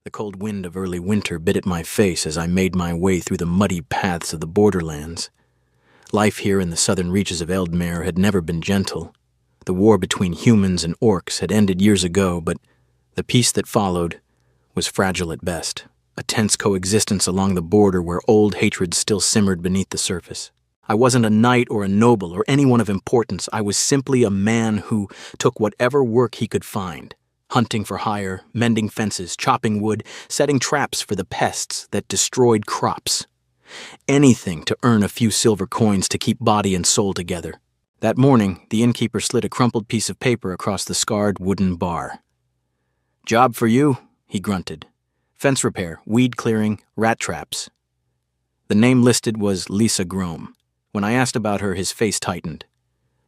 The cold wind of early winter bit at my face as I made my way through the muddy paths of the borderlands. Life here in the southern reaches of Eldmere had never been gentle. The war between humans and orcs had ended years ago, but the peace that followed was fragile at best, a tense coexistence along the border where old hatred still simmered beneath the surface. I wasn't a knight or a noble or anyone of importance. I was simply a man who took whatever work he could find, hunting for hire, mending fences, chopping wood, setting traps for the pests that destroyed crops. Anything to earn a few silver coins to keep body and soul together. That morning, the innkeeper slid a crumpled piece of paper across the scarred wooden bar. "Job for you," he grunted. "Fence repair, weed clearing, rat traps." The name listed was Lisa Grome. When I asked about her, his face tightened.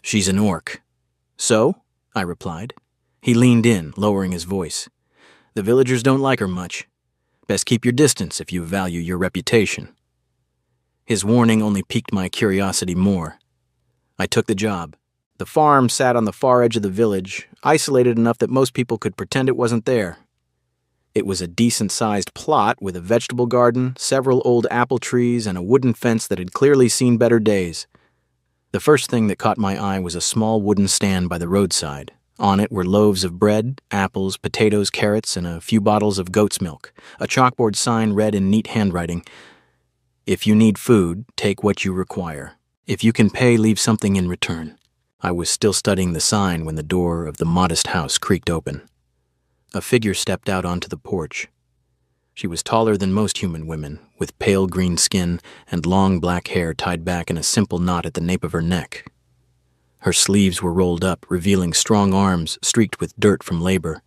"She's an orc." "So?" I replied. He leaned in, lowering his voice. "The villagers don't like her much. Best keep your distance if you value your reputation." His warning only piqued my curiosity more. I took the job. The farm sat on the far edge of the village, isolated enough that most people could pretend it wasn't there. It was a decent-sized plot with a vegetable garden, several old apple trees, and a wooden fence that had clearly seen better days. The first thing that caught my eye was a small wooden stand by the roadside. On it were loaves of bread, apples, potatoes, carrots, and a few bottles of goat's milk. A chalkboard sign read in neat handwriting, "If you need food, take what you require. If you can pay, leave something in return." I was still studying the sign when the door of the modest house creaked open. A figure stepped out onto the porch. She was taller than most human women, with pale green skin and long black hair tied back in a simple knot at the nape of her neck. Her sleeves were rolled up, revealing strong arms streaked with dirt from labor.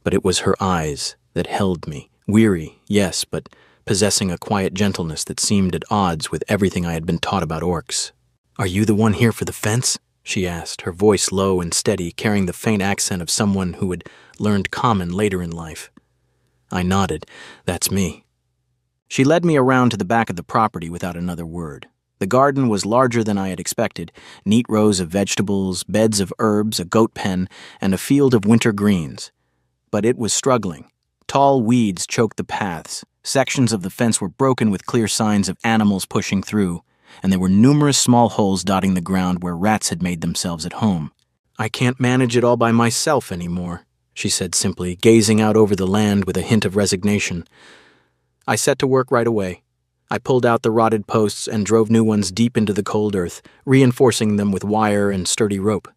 But it was her eyes that held me, weary, yes, but possessing a quiet gentleness that seemed at odds with everything I had been taught about orcs. "Are you the one here for the fence?" she asked, her voice low and steady, carrying the faint accent of someone who had learned common later in life. I nodded. "That's me." She led me around to the back of the property without another word. The garden was larger than I had expected, neat rows of vegetables, beds of herbs, a goat pen, and a field of winter greens. But it was struggling. Tall weeds choked the paths. Sections of the fence were broken with clear signs of animals pushing through, and there were numerous small holes dotting the ground where rats had made themselves at home. "I can't manage it all by myself anymore," she said simply, gazing out over the land with a hint of resignation. I set to work right away. I pulled out the rotted posts and drove new ones deep into the cold earth, reinforcing them with wire and sturdy rope.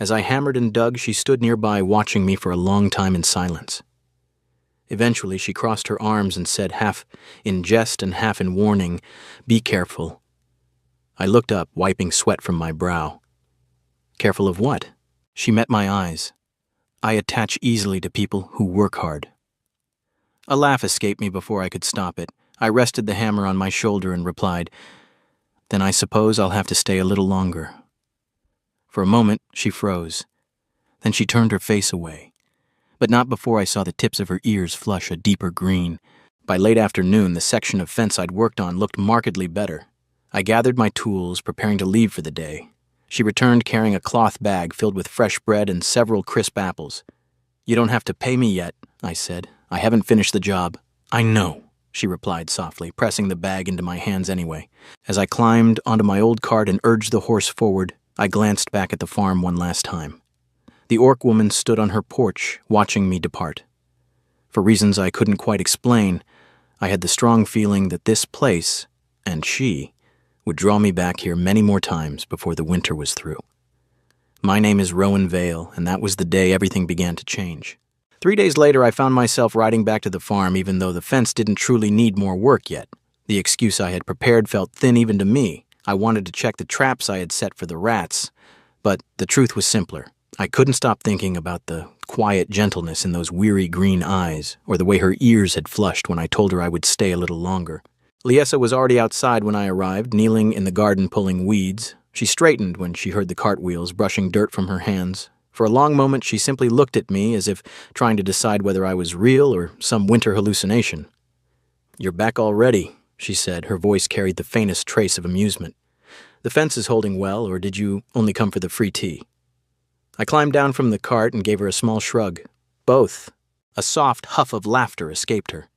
As I hammered and dug, she stood nearby watching me for a long time in silence. Eventually, she crossed her arms and said, half in jest and half in warning, "Be careful." I looked up, wiping sweat from my brow. "Careful of what?" She met my eyes. "I attach easily to people who work hard." A laugh escaped me before I could stop it. I rested the hammer on my shoulder and replied, "Then I suppose I'll have to stay a little longer." For a moment, she froze. Then she turned her face away. But not before I saw the tips of her ears flush a deeper green. By late afternoon, the section of fence I'd worked on looked markedly better. I gathered my tools, preparing to leave for the day. She returned carrying a cloth bag filled with fresh bread and several crisp apples. "You don't have to pay me yet," I said. "I haven't finished the job." "I know," she replied softly, pressing the bag into my hands anyway. As I climbed onto my old cart and urged the horse forward, I glanced back at the farm one last time. The orc woman stood on her porch, watching me depart. For reasons I couldn't quite explain, I had the strong feeling that this place, and she, would draw me back here many more times before the winter was through. My name is Rowan Vale, and that was the day everything began to change. 3 days later, I found myself riding back to the farm even though the fence didn't truly need more work yet. The excuse I had prepared felt thin even to me. I wanted to check the traps I had set for the rats, but the truth was simpler. I couldn't stop thinking about the quiet gentleness in those weary green eyes, or the way her ears had flushed when I told her I would stay a little longer. Liessa was already outside when I arrived, kneeling in the garden pulling weeds. She straightened when she heard the cartwheels brushing dirt from her hands. For a long moment, she simply looked at me as if trying to decide whether I was real or some winter hallucination. "You're back already," she said. Her voice carried the faintest trace of amusement. "The fence is holding well, or did you only come for the free tea?" I climbed down from the cart and gave her a small shrug. "Both," A soft huff of laughter escaped her.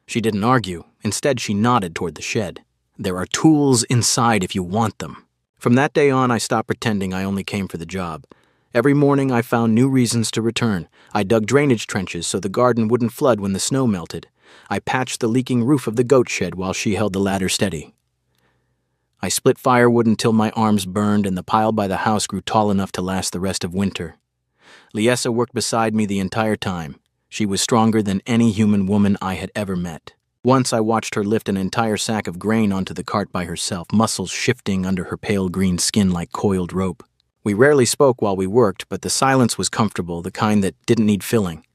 She didn't argue. Instead, she nodded toward the shed. "There are tools inside if you want them." From that day on, I stopped pretending I only came for the job. Every morning, I found new reasons to return. I dug drainage trenches so the garden wouldn't flood when the snow melted. I patched the leaking roof of the goat shed while she held the ladder steady. I split firewood until my arms burned and the pile by the house grew tall enough to last the rest of winter. Liesa worked beside me the entire time. She was stronger than any human woman I had ever met. Once I watched her lift an entire sack of grain onto the cart by herself, muscles shifting under her pale green skin like coiled rope. We rarely spoke while we worked, but the silence was comfortable, the kind that didn't need filling.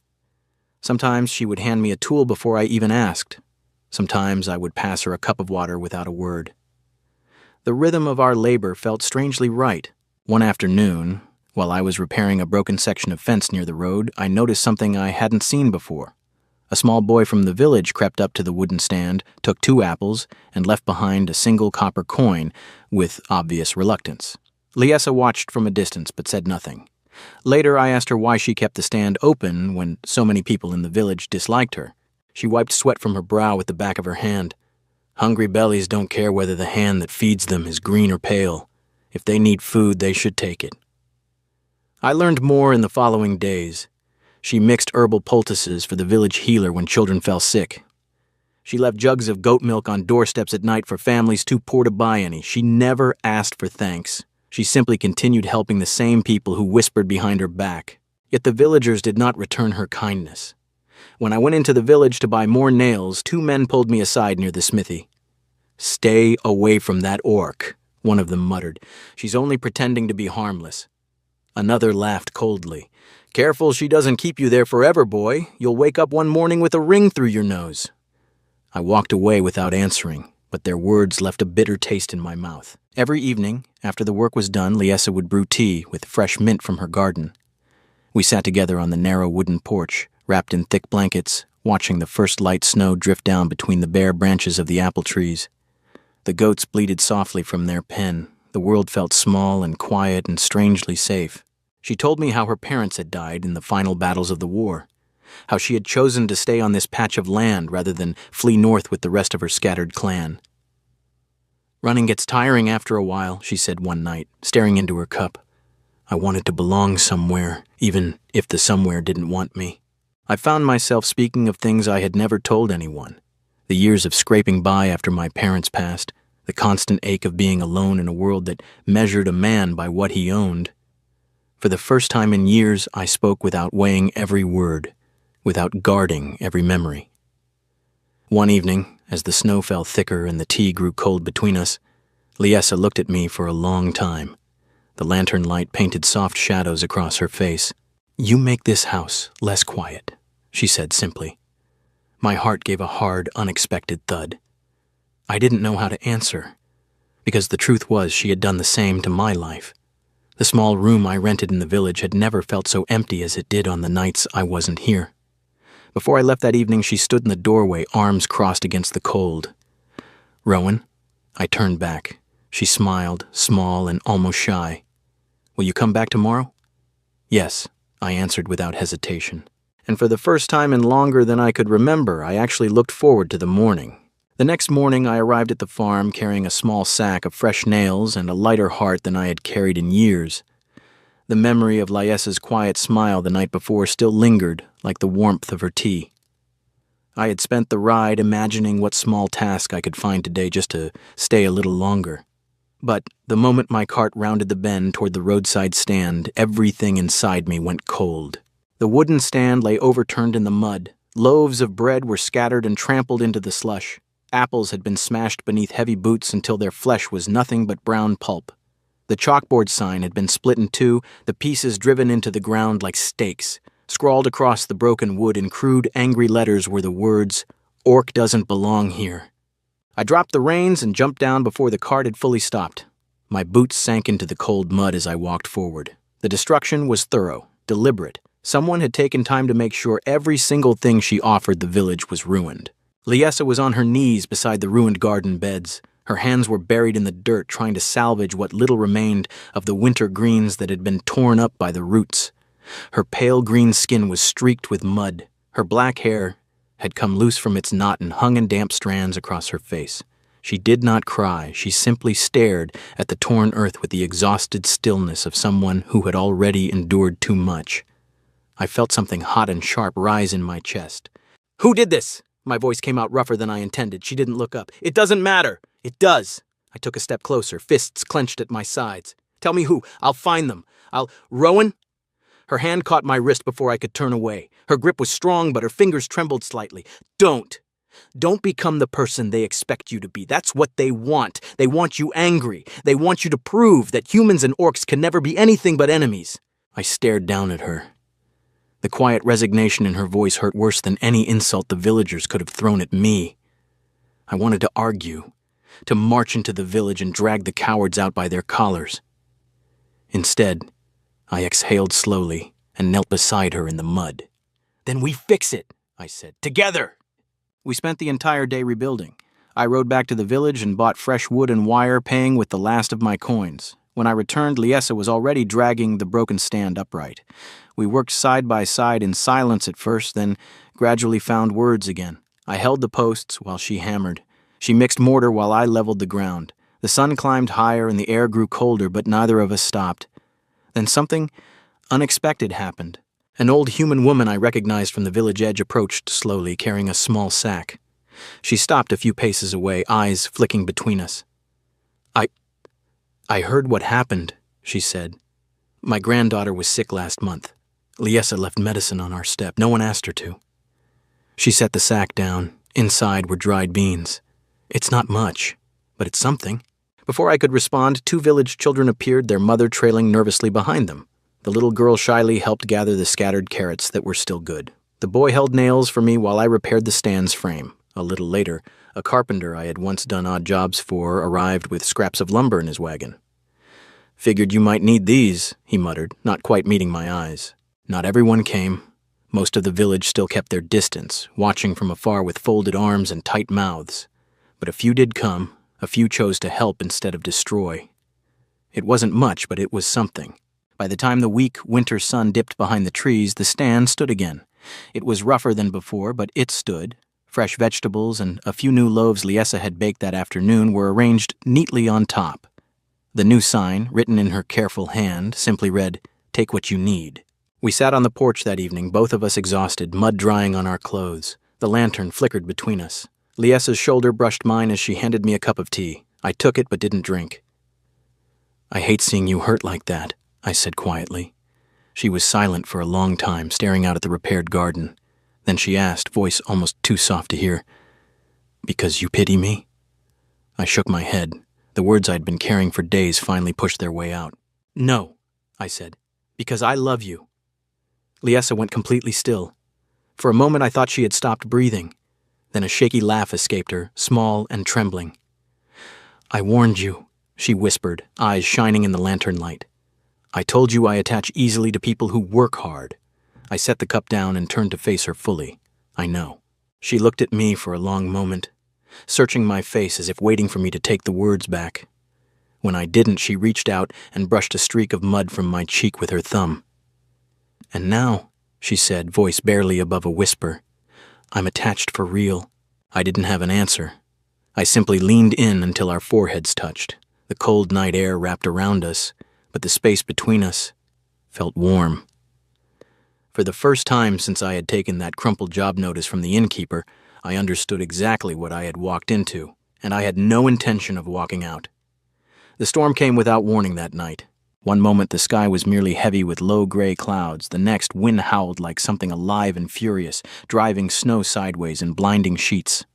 Sometimes she would hand me a tool before I even asked. Sometimes I would pass her a cup of water without a word. The rhythm of our labor felt strangely right. One afternoon, while I was repairing a broken section of fence near the road, I noticed something I hadn't seen before. A small boy from the village crept up to the wooden stand, took 2 apples, and left behind a single copper coin with obvious reluctance. Liesa watched from a distance but said nothing. Later, I asked her why she kept the stand open when so many people in the village disliked her. She wiped sweat from her brow with the back of her hand. "Hungry bellies don't care whether the hand that feeds them is green or pale. If they need food, they should take it." I learned more in the following days. She mixed herbal poultices for the village healer when children fell sick. She left jugs of goat milk on doorsteps at night for families too poor to buy any. She never asked for thanks. She simply continued helping the same people who whispered behind her back. Yet the villagers did not return her kindness. When I went into the village to buy more nails, 2 men pulled me aside near the smithy. "Stay away from that orc," one of them muttered. "She's only pretending to be harmless." Another laughed coldly. "Careful she doesn't keep you there forever, boy. You'll wake up one morning with a ring through your nose." I walked away without answering, but their words left a bitter taste in my mouth. Every evening, after the work was done, Liesa would brew tea with fresh mint from her garden. We sat together on the narrow wooden porch, wrapped in thick blankets, watching the first light snow drift down between the bare branches of the apple trees. The goats bleated softly from their pen. The world felt small and quiet and strangely safe. She told me how her parents had died in the final battles of the war, how she had chosen to stay on this patch of land rather than flee north with the rest of her scattered clan. "Running gets tiring after a while," she said one night, staring into her cup. "I wanted to belong somewhere, even if the somewhere didn't want me." I found myself speaking of things I had never told anyone. The years of scraping by after my parents passed, the constant ache of being alone in a world that measured a man by what he owned. For the first time in years, I spoke without weighing every word, without guarding every memory. One evening, as the snow fell thicker and the tea grew cold between us, Liesa looked at me for a long time. The lantern light painted soft shadows across her face. "You make this house less quiet," she said simply. My heart gave a hard, unexpected thud. I didn't know how to answer, because the truth was she had done the same to my life. The small room I rented in the village had never felt so empty as it did on the nights I wasn't here. Before I left that evening, she stood in the doorway, arms crossed against the cold. "Rowan?" I turned back. She smiled, small and almost shy. "Will you come back tomorrow?" "Yes," I answered without hesitation. And for the first time in longer than I could remember, I actually looked forward to the morning. The next morning, I arrived at the farm carrying a small sack of fresh nails and a lighter heart than I had carried in years. The memory of Liesa's quiet smile the night before still lingered, like the warmth of her tea. I had spent the ride imagining what small task I could find today just to stay a little longer. But the moment my cart rounded the bend toward the roadside stand, everything inside me went cold. The wooden stand lay overturned in the mud. Loaves of bread were scattered and trampled into the slush. Apples had been smashed beneath heavy boots until their flesh was nothing but brown pulp. The chalkboard sign had been split in two, the pieces driven into the ground like stakes. Scrawled across the broken wood in crude, angry letters were the words, "Orc doesn't belong here." I dropped the reins and jumped down before the cart had fully stopped. My boots sank into the cold mud as I walked forward. The destruction was thorough, deliberate. Someone had taken time to make sure every single thing she offered the village was ruined. Liesa was on her knees beside the ruined garden beds. Her hands were buried in the dirt, trying to salvage what little remained of the winter greens that had been torn up by the roots. Her pale green skin was streaked with mud. Her black hair had come loose from its knot and hung in damp strands across her face. She did not cry. She simply stared at the torn earth with the exhausted stillness of someone who had already endured too much. I felt something hot and sharp rise in my chest. "Who did this?" My voice came out rougher than I intended. She didn't look up. "It doesn't matter." "It does." I took a step closer, fists clenched at my sides. "Tell me who. I'll find them. Rowan?" Her hand caught my wrist before I could turn away. Her grip was strong, but her fingers trembled slightly. Don't become the person they expect you to be. That's what they want. They want you angry. They want you to prove that humans and orcs can never be anything but enemies. I stared down at her. The quiet resignation in her voice hurt worse than any insult the villagers could have thrown at me. I wanted to argue, to march into the village and drag the cowards out by their collars. Instead, I exhaled slowly and knelt beside her in the mud. "Then we fix it," I said, "together." We spent the entire day rebuilding. I rode back to the village and bought fresh wood and wire, paying with the last of my coins. When I returned, Liessa was already dragging the broken stand upright. We worked side by side in silence at first, then gradually found words again. I held the posts while she hammered. She mixed mortar while I leveled the ground. The sun climbed higher and the air grew colder, but neither of us stopped. Then something unexpected happened. An old human woman I recognized from the village edge approached slowly, carrying a small sack. She stopped a few paces away, eyes flicking between us. I heard what happened," she said. "My granddaughter was sick last month. Liessa left medicine on our step. No one asked her to." She set the sack down. Inside were dried beans. "It's not much, but it's something." Before I could respond, 2 village children appeared, their mother trailing nervously behind them. The little girl shyly helped gather the scattered carrots that were still good. The boy held nails for me while I repaired the stand's frame. A little later, a carpenter I had once done odd jobs for arrived with scraps of lumber in his wagon. "Figured you might need these," he muttered, not quite meeting my eyes. Not everyone came. Most of the village still kept their distance, watching from afar with folded arms and tight mouths. But a few did come. A few chose to help instead of destroy. It wasn't much, but it was something. By the time the weak winter sun dipped behind the trees, the stand stood again. It was rougher than before, but it stood. Fresh vegetables and a few new loaves Liessa had baked that afternoon were arranged neatly on top. The new sign, written in her careful hand, simply read, "Take what you need." We sat on the porch that evening, both of us exhausted, mud drying on our clothes. The lantern flickered between us. Liessa's shoulder brushed mine as she handed me a cup of tea. I took it but didn't drink. "I hate seeing you hurt like that," I said quietly. She was silent for a long time, staring out at the repaired garden. Then she asked, voice almost too soft to hear, "Because you pity me?" I shook my head. The words I'd been carrying for days finally pushed their way out. "No," I said, "because I love you." Liessa went completely still. For a moment I thought she had stopped breathing. Then a shaky laugh escaped her, small and trembling. "I warned you," she whispered, eyes shining in the lantern light. "I told you I attach easily to people who work hard." I set the cup down and turned to face her fully. "I know." She looked at me for a long moment, searching my face as if waiting for me to take the words back. When I didn't, she reached out and brushed a streak of mud from my cheek with her thumb. "And now," she said, voice barely above a whisper, "I'm attached for real." I didn't have an answer. I simply leaned in until our foreheads touched. The cold night air wrapped around us, but the space between us felt warm. For the first time since I had taken that crumpled job notice from the innkeeper, I understood exactly what I had walked into, and I had no intention of walking out. The storm came without warning that night. One moment the sky was merely heavy with low gray clouds, the next wind howled like something alive and furious, driving snow sideways in blinding sheets.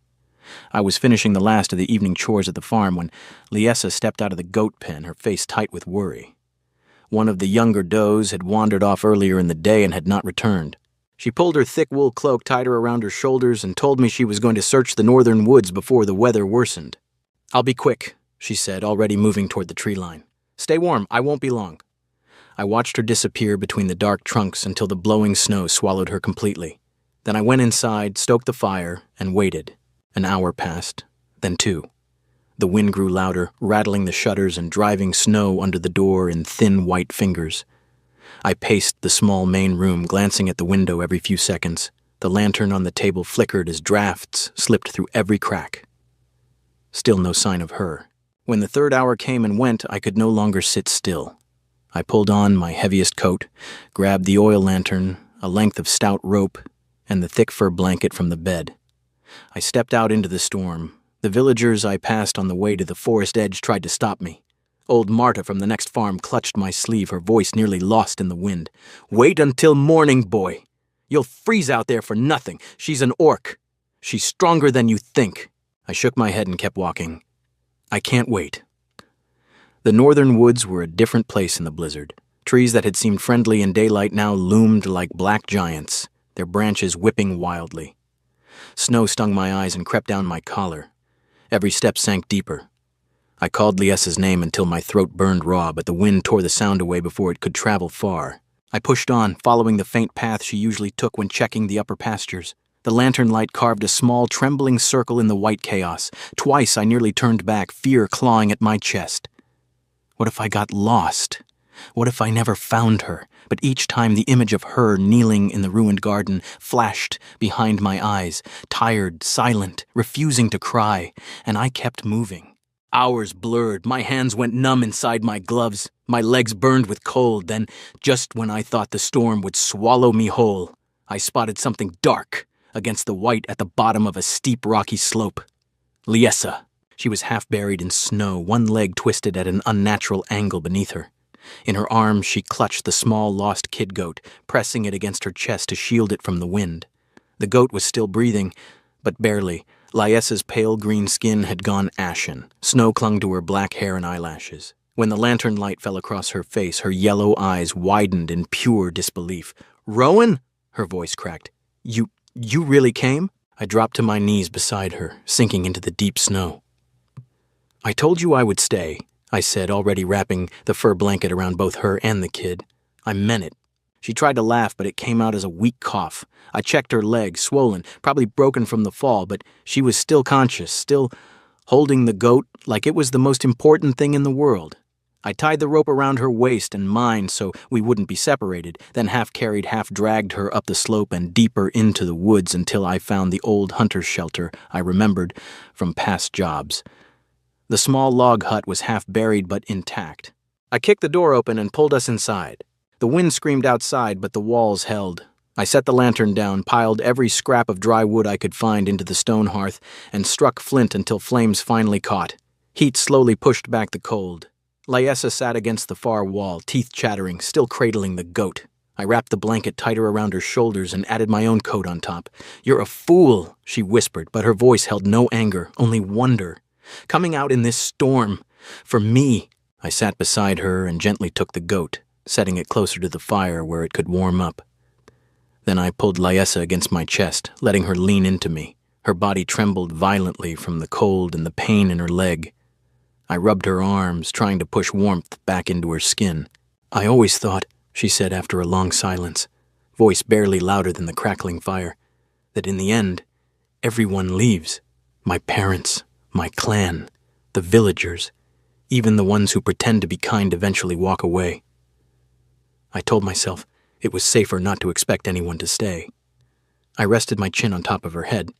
I was finishing the last of the evening chores at the farm when Liessa stepped out of the goat pen, her face tight with worry. One of the younger does had wandered off earlier in the day and had not returned. She pulled her thick wool cloak tighter around her shoulders and told me she was going to search the northern woods before the weather worsened. "I'll be quick," she said, already moving toward the tree line. "Stay warm, I won't be long." I watched her disappear between the dark trunks until the blowing snow swallowed her completely. Then I went inside, stoked the fire, and waited. An hour passed, then 2. The wind grew louder, rattling the shutters and driving snow under the door in thin white fingers. I paced the small main room, glancing at the window every few seconds. The lantern on the table flickered as drafts slipped through every crack. Still no sign of her. When the third hour came and went, I could no longer sit still. I pulled on my heaviest coat, grabbed the oil lantern, a length of stout rope, and the thick fur blanket from the bed. I stepped out into the storm. The villagers I passed on the way to the forest edge tried to stop me. Old Marta from the next farm clutched my sleeve, her voice nearly lost in the wind. "Wait until morning, boy. You'll freeze out there for nothing. She's an orc. She's stronger than you think." I shook my head and kept walking. I can't wait. The northern woods were a different place in the blizzard. Trees that had seemed friendly in daylight now loomed like black giants, their branches whipping wildly. Snow stung my eyes and crept down my collar. Every step sank deeper. I called Liessa's name until my throat burned raw, but the wind tore the sound away before it could travel far. I pushed on, following the faint path she usually took when checking the upper pastures. The lantern light carved a small, trembling circle in the white chaos. Twice I nearly turned back, fear clawing at my chest. What if I got lost? What if I never found her? But each time the image of her kneeling in the ruined garden flashed behind my eyes, tired, silent, refusing to cry, and I kept moving. Hours blurred, my hands went numb inside my gloves, my legs burned with cold, then, just when I thought the storm would swallow me whole, I spotted something dark against the white at the bottom of a steep rocky slope. Liessa. She was half buried in snow, one leg twisted at an unnatural angle beneath her. In her arms she clutched the small lost kid goat, pressing it against her chest to shield it from the wind. The goat was still breathing, but barely. Liessa's pale green skin had gone ashen. Snow clung to her black hair and eyelashes. When the lantern light fell across her face, her yellow eyes widened in pure disbelief. "Rowan?" Her voice cracked. You really came?" I dropped to my knees beside her, sinking into the deep snow. "I told you I would stay," I said, already wrapping the fur blanket around both her and the kid. I meant it. She tried to laugh, but it came out as a weak cough. I checked her leg, swollen, probably broken from the fall, but she was still conscious, still holding the goat like it was the most important thing in the world. I tied the rope around her waist and mine so we wouldn't be separated, then half-carried, half-dragged her up the slope and deeper into the woods until I found the old hunter's shelter I remembered from past jobs. The small log hut was half-buried but intact. I kicked the door open and pulled us inside. The wind screamed outside, but the walls held. I set the lantern down, piled every scrap of dry wood I could find into the stone hearth, and struck flint until flames finally caught. Heat slowly pushed back the cold. Liessa sat against the far wall, teeth chattering, still cradling the goat. I wrapped the blanket tighter around her shoulders and added my own coat on top. "You're a fool," she whispered, but her voice held no anger, only wonder. "Coming out in this storm. For me." I sat beside her and gently took the goat, setting it closer to the fire where it could warm up. Then I pulled Liessa against my chest, letting her lean into me. Her body trembled violently from the cold and the pain in her leg. I rubbed her arms, trying to push warmth back into her skin. "I always thought," she said after a long silence, voice barely louder than the crackling fire, "that in the end, everyone leaves. My parents, my clan, the villagers, even the ones who pretend to be kind eventually walk away. I told myself it was safer not to expect anyone to stay." I rested my chin on top of her head.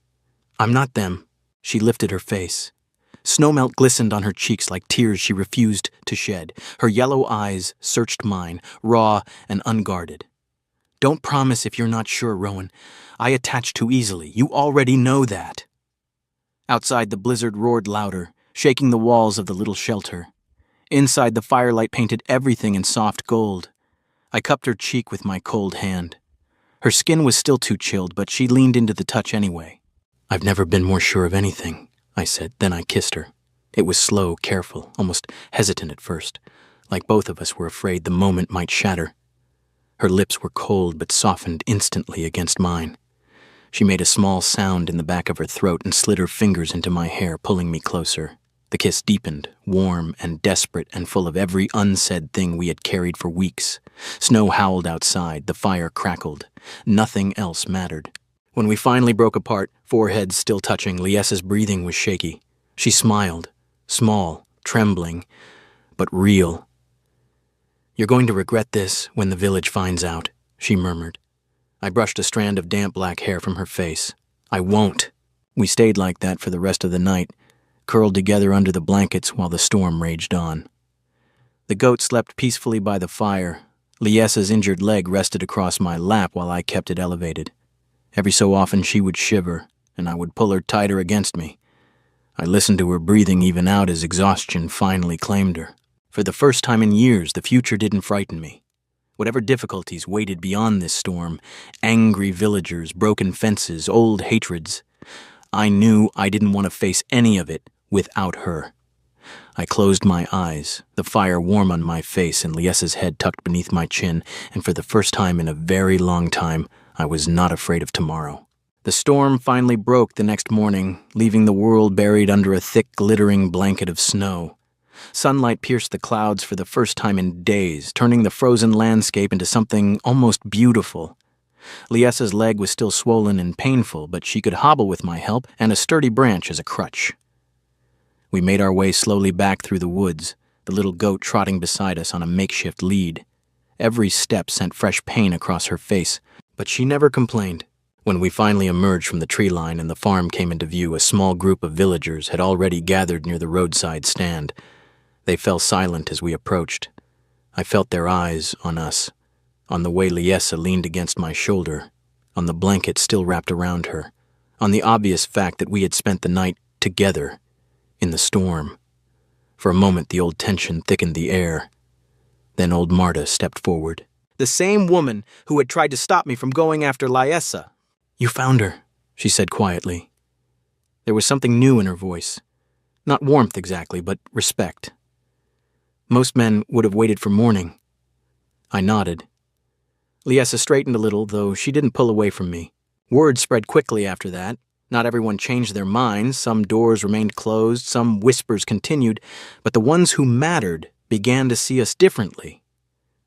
"I'm not them." She lifted her face. Snowmelt glistened on her cheeks like tears she refused to shed. Her yellow eyes searched mine, raw and unguarded. "Don't promise if you're not sure, Rowan. I attach too easily. You already know that." Outside, the blizzard roared louder, shaking the walls of the little shelter. Inside, the firelight painted everything in soft gold. I cupped her cheek with my cold hand. Her skin was still too chilled, but she leaned into the touch anyway. "I've never been more sure of anything," I said. Then I kissed her. It was slow, careful, almost hesitant at first, like both of us were afraid the moment might shatter. Her lips were cold but softened instantly against mine. She made a small sound in the back of her throat and slid her fingers into my hair, pulling me closer. The kiss deepened, warm and desperate and full of every unsaid thing we had carried for weeks. Snow howled outside, the fire crackled. Nothing else mattered. When we finally broke apart, foreheads still touching, Liessa's breathing was shaky. She smiled, small, trembling, but real. "You're going to regret this when the village finds out," she murmured. I brushed a strand of damp black hair from her face. I won't. We stayed like that for the rest of the night, curled together under the blankets while the storm raged on. The goat slept peacefully by the fire. Liesa's injured leg rested across my lap while I kept it elevated. Every so often she would shiver, and I would pull her tighter against me. I listened to her breathing even out as exhaustion finally claimed her. For the first time in years, the future didn't frighten me. Whatever difficulties waited beyond this storm, angry villagers, broken fences, old hatreds, I knew I didn't want to face any of it without her. I closed my eyes, the fire warm on my face and Liesa's head tucked beneath my chin, and for the first time in a very long time, I was not afraid of tomorrow. The storm finally broke the next morning, leaving the world buried under a thick, glittering blanket of snow. Sunlight pierced the clouds for the first time in days, turning the frozen landscape into something almost beautiful. Liesa's leg was still swollen and painful, but she could hobble with my help and a sturdy branch as a crutch. We made our way slowly back through the woods, the little goat trotting beside us on a makeshift lead. Every step sent fresh pain across her face, but she never complained. When we finally emerged from the tree line and the farm came into view, a small group of villagers had already gathered near the roadside stand. They fell silent as we approached. I felt their eyes on us, on the way Liesa leaned against my shoulder, on the blanket still wrapped around her, on the obvious fact that we had spent the night together, in the storm. For a moment the old tension thickened the air. Then old Marta stepped forward. The same woman who had tried to stop me from going after Liesa. "You found her," she said quietly. There was something new in her voice. Not warmth exactly, but respect. Most men would have waited for morning. I nodded. Liesa straightened a little, though she didn't pull away from me. Word spread quickly after that. Not everyone changed their minds. Some doors remained closed, some whispers continued, but the ones who mattered began to see us differently.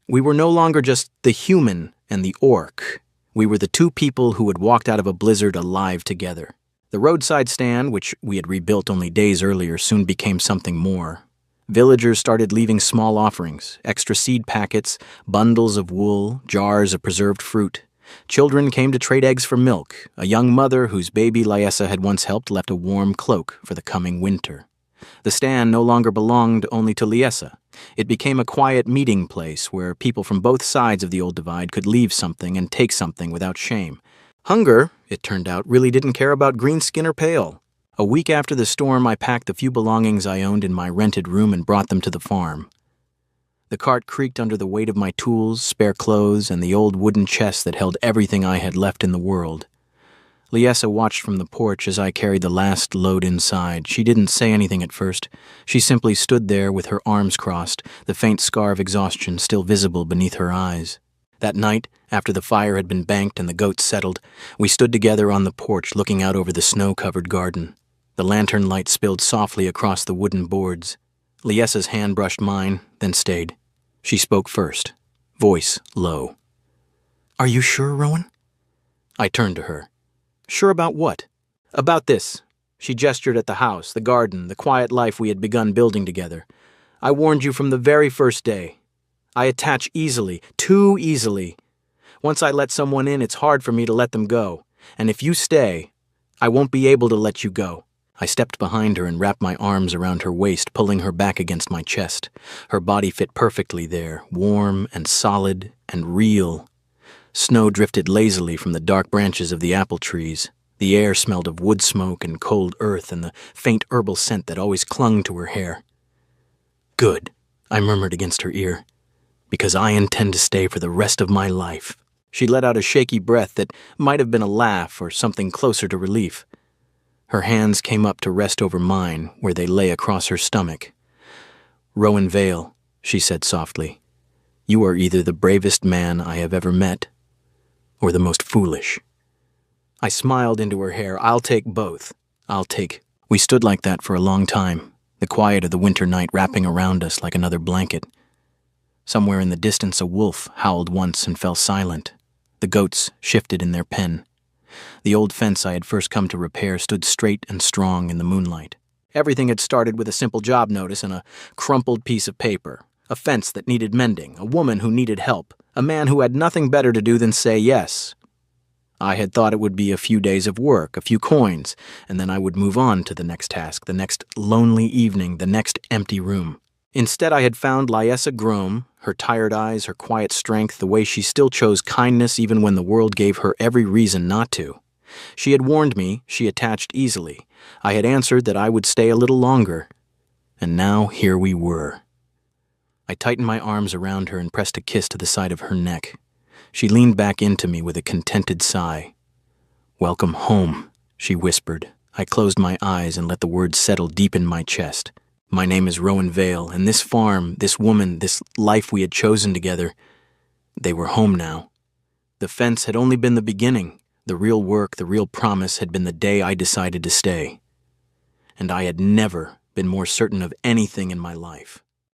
We were no longer just the human and the orc. We were the two people who had walked out of a blizzard alive together. The roadside stand, which we had rebuilt only days earlier, soon became something more. Villagers started leaving small offerings, extra seed packets, bundles of wool, jars of preserved fruit. Children came to trade eggs for milk. A young mother whose baby Liesa had once helped left a warm cloak for the coming winter. The stand no longer belonged only to Liesa. It became a quiet meeting place where people from both sides of the old divide could leave something and take something without shame. Hunger, it turned out, really didn't care about green skin or pale. A week after the storm, I packed the few belongings I owned in my rented room and brought them to the farm. The cart creaked under the weight of my tools, spare clothes, and the old wooden chest that held everything I had left in the world. Liesa watched from the porch as I carried the last load inside. She didn't say anything at first. She simply stood there with her arms crossed, the faint scar of exhaustion still visible beneath her eyes. That night, after the fire had been banked and the goats settled, we stood together on the porch looking out over the snow-covered garden. The lantern light spilled softly across the wooden boards. Liesa's hand brushed mine, then stayed. She spoke first, voice low. "Are you sure, Rowan?" I turned to her. "Sure about what?" "About this." She gestured at the house, the garden, the quiet life we had begun building together. "I warned you from the very first day. I attach easily, too easily. Once I let someone in, it's hard for me to let them go. And if you stay, I won't be able to let you go." I stepped behind her and wrapped my arms around her waist, pulling her back against my chest. Her body fit perfectly there, warm and solid and real. Snow drifted lazily from the dark branches of the apple trees. The air smelled of wood smoke and cold earth and the faint herbal scent that always clung to her hair. "Good," I murmured against her ear, "because I intend to stay for the rest of my life." She let out a shaky breath that might have been a laugh or something closer to relief. Her hands came up to rest over mine, where they lay across her stomach. "Rowan Vale," she said softly, "you are either the bravest man I have ever met, or the most foolish." I smiled into her hair. "I'll take both. We stood like that for a long time, the quiet of the winter night wrapping around us like another blanket. Somewhere in the distance a wolf howled once and fell silent. The goats shifted in their pen. The old fence I had first come to repair stood straight and strong in the moonlight. Everything had started with a simple job notice and a crumpled piece of paper. A fence that needed mending, a woman who needed help, a man who had nothing better to do than say yes. I had thought it would be a few days of work, a few coins, and then I would move on to the next task, the next lonely evening, the next empty room. Instead, I had found Liessa Grome, her tired eyes, her quiet strength, the way she still chose kindness even when the world gave her every reason not to. She had warned me, she attached easily. I had answered that I would stay a little longer. And now here we were. I tightened my arms around her and pressed a kiss to the side of her neck. She leaned back into me with a contented sigh. "Welcome home," she whispered. I closed my eyes and let the words settle deep in my chest. My name is Rowan Vale, and this farm, this woman, this life we had chosen together, they were home now. The fence had only been the beginning. The real work, the real promise had been the day I decided to stay. And I had never been more certain of anything in my life.